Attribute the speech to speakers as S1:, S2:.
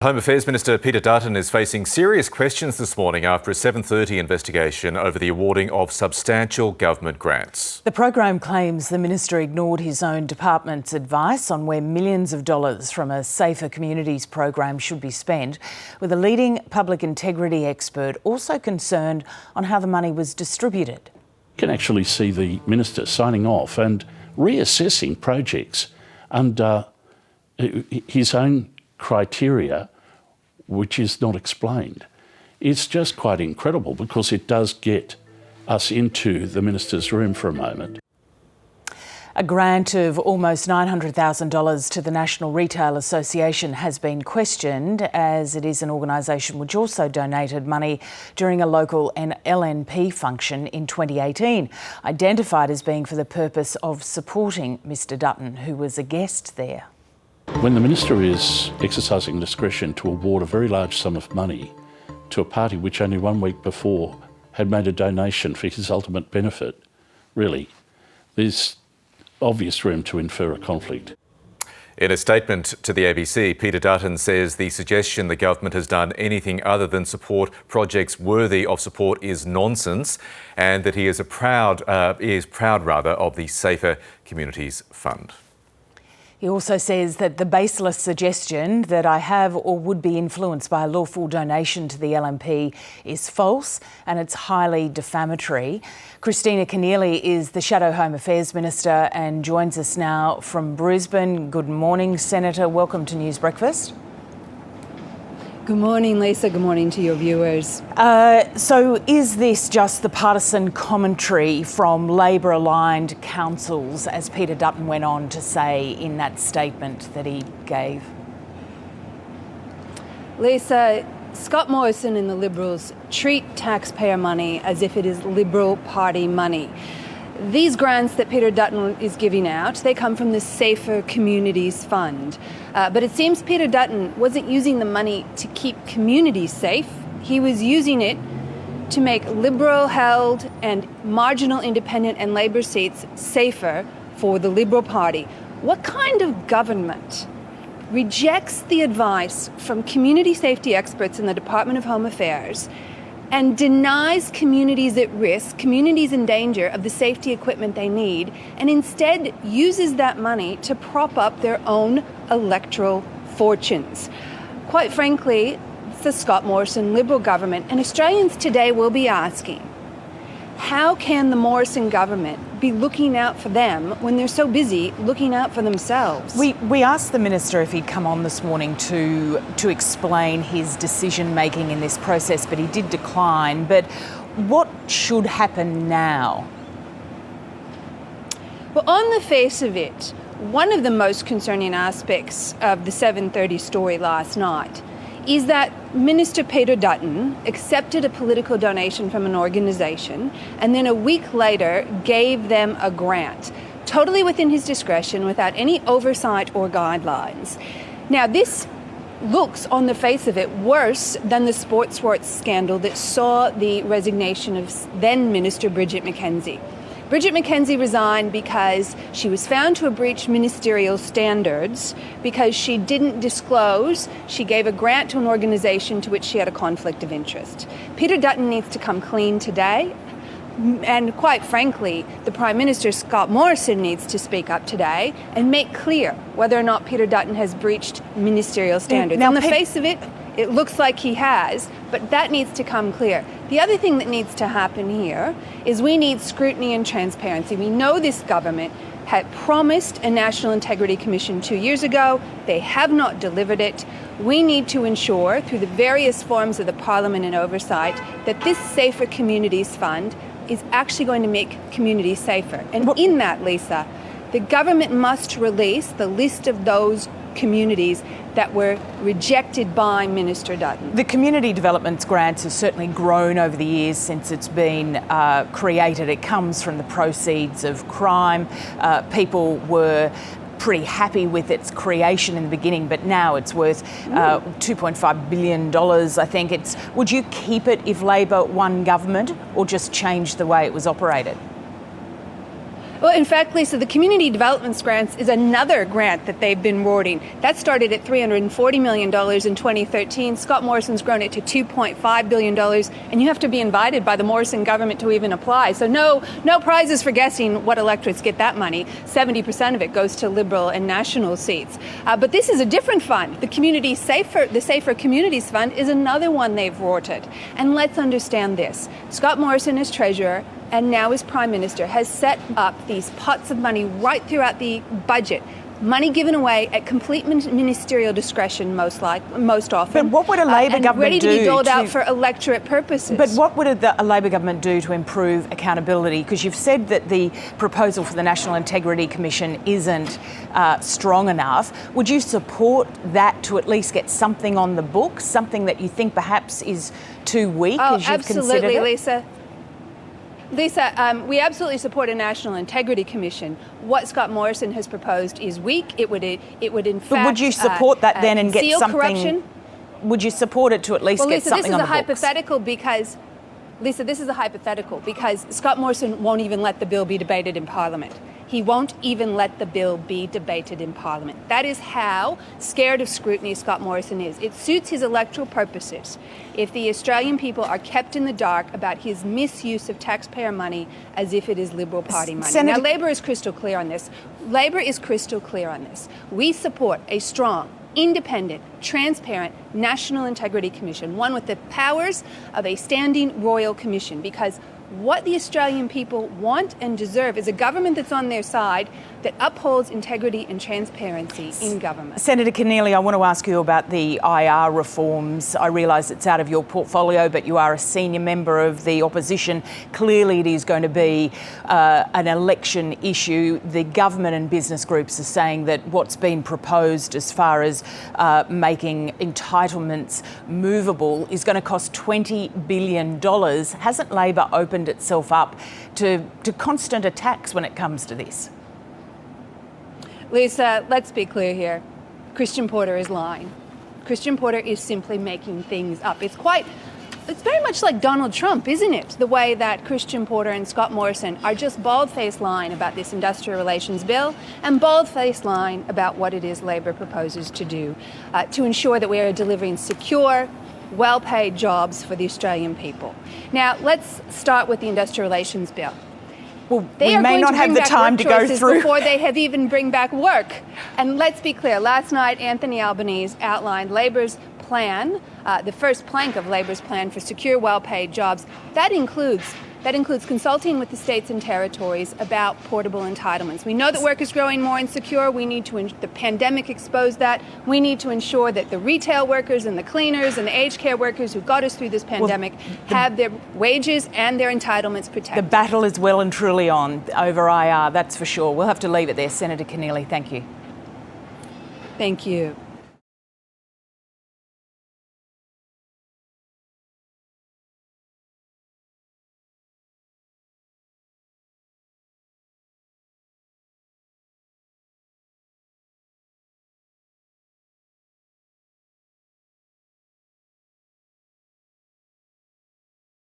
S1: Home Affairs Minister Peter Dutton is facing serious questions this morning after a 7:30 investigation over the awarding of substantial government grants.
S2: The program claims the minister ignored his own department's advice on where millions of dollars from a Safer Communities program should be spent, with a leading public integrity expert also concerned on how the money was distributed.
S3: You can actually see the minister signing off and reassessing projects under his own criteria, which is not explained. It's just quite incredible because it does get us into the minister's room for a moment.
S2: A grant of almost $900,000 to the National Retail Association has been questioned, as it is an organisation which also donated money during a local LNP function in 2018, identified as being for the purpose of supporting Mr Dutton, who was a guest there.
S3: When the minister is exercising discretion to award a very large sum of money to a party which only 1 week before had made a donation for his ultimate benefit, really, there's obvious room to infer a conflict.
S1: In a statement to the ABC, Peter Dutton says the suggestion the government has done anything other than support projects worthy of support is nonsense, and that he is proud of the Safer Communities Fund.
S2: He also says that the baseless suggestion that I have or would be influenced by a lawful donation to the LNP is false and it's highly defamatory. Christina Keneally is the Shadow Home Affairs Minister and joins us now from Brisbane. Good morning, Senator. Welcome to News Breakfast.
S4: Good morning, Lisa. Good morning to your viewers.
S2: So is this just the partisan commentary from Labor-aligned councils, as Peter Dutton went on to say in that statement that he gave?
S4: Lisa, Scott Morrison and the Liberals treat taxpayer money as if it is Liberal Party money. These grants that Peter Dutton is giving out, they come from the Safer Communities Fund. But it seems Peter Dutton wasn't using the money to keep communities safe. He was using it to make Liberal-held and marginal independent and Labor seats safer for the Liberal Party. What kind of government rejects the advice from community safety experts in the Department of Home Affairs and denies communities at risk, communities in danger of the safety equipment they need, and instead uses that money to prop up their own electoral fortunes? Quite frankly, it's the Scott Morrison Liberal government, and Australians today will be asking, how can the Morrison government be looking out for them when they're so busy looking out for themselves?
S2: We asked the minister if he'd come on this morning to explain his decision-making in this process, but he did decline. But what should happen now?
S4: Well, on the face of it, one of the most concerning aspects of the 7:30 story last night is that Minister Peter Dutton accepted a political donation from an organisation and then a week later gave them a grant, totally within his discretion, without any oversight or guidelines. Now, this looks, on the face of it, worse than the Sports Rorts scandal that saw the resignation of then Minister Bridget McKenzie. Bridget McKenzie resigned because she was found to have breached ministerial standards because she didn't disclose she gave a grant to an organisation to which she had a conflict of interest. Peter Dutton needs to come clean today, and quite frankly, the Prime Minister, Scott Morrison, needs to speak up today and make clear whether or not Peter Dutton has breached ministerial standards.
S2: Now,
S4: on the face of it, it looks like he has, but that needs to come clear. The other thing that needs to happen here is we need scrutiny and transparency. We know this government had promised a National Integrity Commission 2 years ago. They have not delivered it. We need to ensure, through the various forms of the Parliament and oversight, that this Safer Communities Fund is actually going to make communities safer. And in that, Lisa, the government must release the list of those communities that were rejected by Minister Dutton.
S2: The community development grants have certainly grown over the years since it's been created. It comes from the proceeds of crime. People were pretty happy with its creation in the beginning, but now it's worth $2.5 billion, I think. Would you keep it if Labor won government, or just change the way it was operated?
S4: Well, in fact, Lisa, the community development grants is another grant that they've been awarding. That started at $340 million in 2013. Scott Morrison's grown it to $2.5 billion, and you have to be invited by the Morrison government to even apply. So no prizes for guessing what electorates get that money. 70% of it goes to Liberal and National seats. But this is a different fund. The Safer Communities Fund is another one they've awarded. And let's understand this. Scott Morrison is Treasurer, and now as Prime Minister, has set up these pots of money right throughout the budget. Money given away at complete ministerial discretion most often.
S2: But what would a Labor government do?
S4: Ready to be doled out for electorate purposes.
S2: But what would a Labor government do to improve accountability? Because you've said that the proposal for the National Integrity Commission isn't strong enough. Would you support that to at least get something on the books, something that you think perhaps is too weak as you've considered it?
S4: Absolutely, Lisa. Lisa, we absolutely support a National Integrity Commission. What Scott Morrison has proposed is weak. It would in fact.
S2: But would you support that then and get something?
S4: Corruption?
S2: Would you support it to at least get something on the books?
S4: Lisa, this is a hypothetical because Scott Morrison won't even let the bill be debated in Parliament. He won't even let the bill be debated in Parliament. That is how scared of scrutiny Scott Morrison is. It suits his electoral purposes if the Australian people are kept in the dark about his misuse of taxpayer money as if it is Liberal Party money. Now, Labor is crystal clear on this. We support a strong, independent, transparent National Integrity Commission, one with the powers of a standing royal commission, because what the Australian people want and deserve is a government that's on their side, that upholds integrity and transparency in government.
S2: Senator Keneally, I want to ask you about the IR reforms. I realise it's out of your portfolio, but you are a senior member of the opposition. Clearly it is going to be an election issue. The government and business groups are saying that what's been proposed as far as making entitlements movable is going to cost $20 billion. Hasn't Labor opened itself up to constant attacks when it comes to this?
S4: Lisa, let's be clear here. Christian Porter is lying. Christian Porter is simply making things up. It's very much like Donald Trump, isn't it? The way that Christian Porter and Scott Morrison are just bald-faced lying about this industrial relations bill and bald-faced lying about what it is Labor proposes to do to ensure that we are delivering secure, well-paid jobs for the Australian people. Now, let's start with the industrial relations bill.
S2: Well, we may not have the time to go through
S4: before they have even bring back work. And let's be clear, last night Anthony Albanese outlined Labor's plan, the first plank of Labor's plan for secure, well-paid jobs. That includes consulting with the states and territories about portable entitlements. We know that work is growing more insecure. The pandemic exposed that. We need to ensure that the retail workers and the cleaners and the aged care workers who got us through this pandemic have their wages and their entitlements protected.
S2: The battle is well and truly on over IR, that's for sure. We'll have to leave it there. Senator Keneally, thank you.
S4: Thank you.